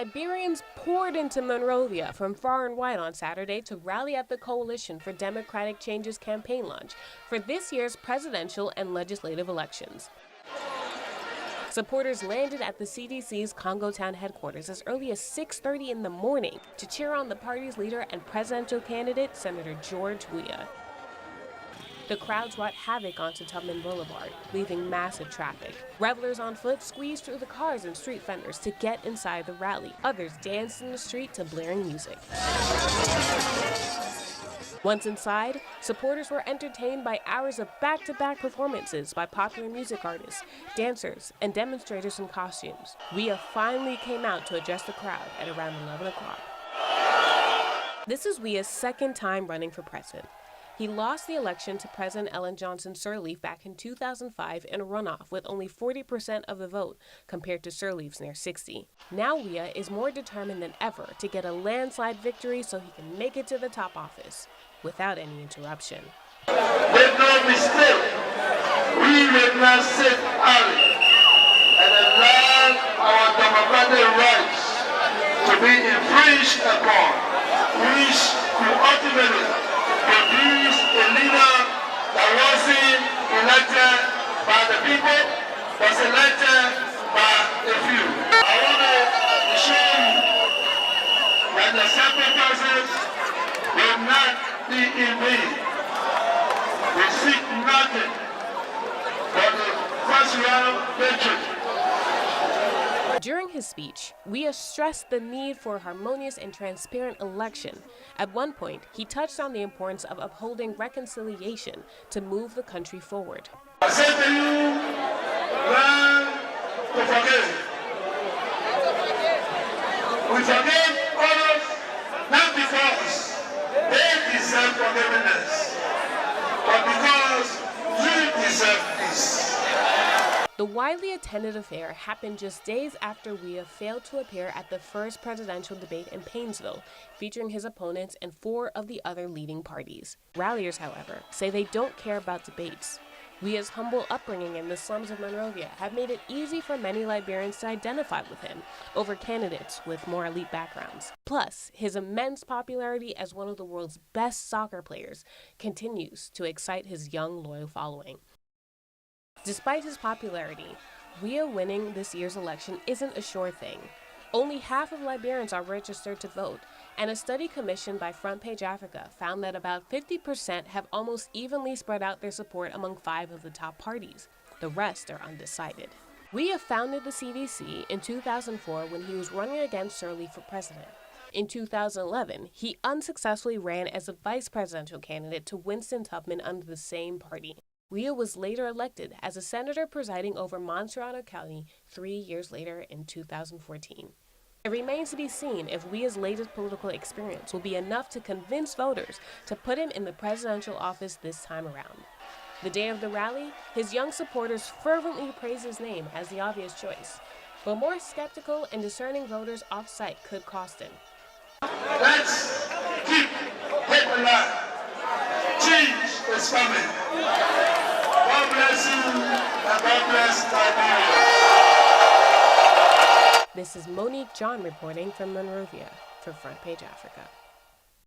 Liberians poured into Monrovia from far and wide on Saturday to rally at the Coalition for Democratic Change's campaign launch for this year's presidential and legislative elections. Supporters landed at the CDC's Congo Town headquarters as early as 6:30 in the morning to cheer on the party's leader and presidential candidate, Senator George Weah. The crowds wrought havoc onto Tubman Boulevard, leaving massive traffic. Revelers on foot squeezed through the cars and street vendors to get inside the rally. Others danced in the street to blaring music. Once inside, supporters were entertained by hours of back-to-back performances by popular music artists, dancers, and demonstrators in costumes. Weah finally came out to address the crowd at around 11 o'clock. This is Weah's second time running for president. He lost the election to President Ellen Johnson Sirleaf back in 2005 in a runoff with only 40% of the vote compared to Sirleaf's near 60%. Now Weah is more determined than ever to get a landslide victory so he can make it to the top office without any interruption. Make no mistake, we will not sit early and allow our democratic rights to be infringed upon, which will ultimately produce a leader that wasn't elected by the people, was elected by a few. I want to assure you that the sacrifices will not be in vain. We seek nothing but the first round victory. During his speech, Weah stressed the need for a harmonious and transparent election. At one point, he touched on the importance of upholding reconciliation to move the country forward. I say to you, learn to forgive. We forgive others not because they deserve forgiveness, but because you deserve peace. The widely attended affair happened just days after Weah failed to appear at the first presidential debate in Painesville, featuring his opponents and 4 of the other leading parties. Ralliers, however, say they don't care about debates. Weah's humble upbringing in the slums of Monrovia have made it easy for many Liberians to identify with him over candidates with more elite backgrounds. Plus, his immense popularity as one of the world's best soccer players continues to excite his young, loyal following. Despite his popularity, Weah winning this year's election isn't a sure thing. Only half of Liberians are registered to vote, and a study commissioned by Front Page Africa found that about 50% have almost evenly spread out their support among 5 of the top parties. The rest are undecided. Weah founded the CDC in 2004 when he was running against Sirleaf for president. In 2011, he unsuccessfully ran as a vice presidential candidate to Winston Tubman under the same party. Weah was later elected as a senator presiding over Montserrado County 3 years later in 2014. It remains to be seen if Weah's latest political experience will be enough to convince voters to put him in the presidential office this time around. The day of the rally, his young supporters fervently praised his name as the obvious choice, but more skeptical and discerning voters off-site could cost him. Let's keep hope alive. Change is coming. God bless you and God bless Liberia. This is Monique John reporting from Monrovia for Front Page Africa.